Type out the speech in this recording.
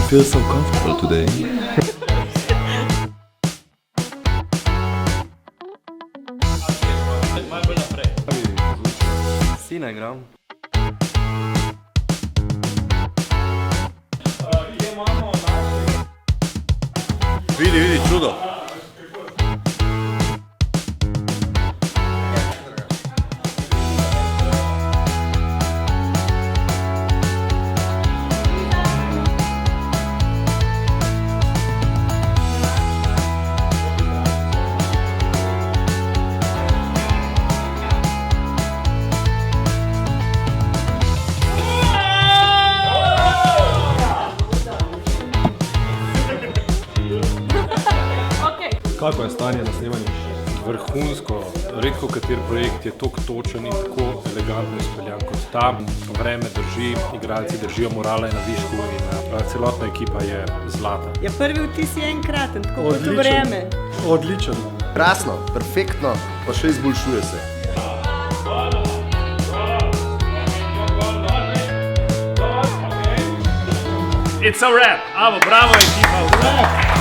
feel so comfortable today. Sina igram. Vidi, čudo. Kako je stanje na snemanju? Vrhunsko. Redko kateri projekt je tako točen in tako elegantno izpeljan kot ta. Vreme drži, igralci držijo morale na višku in celotna ekipa je zlata. Ja, prvi vtis je enkraten, tako kot v vreme. Odličen. Krasno, perfektno, pa še izboljšuje se. It's a wrap! Bravo ekipa!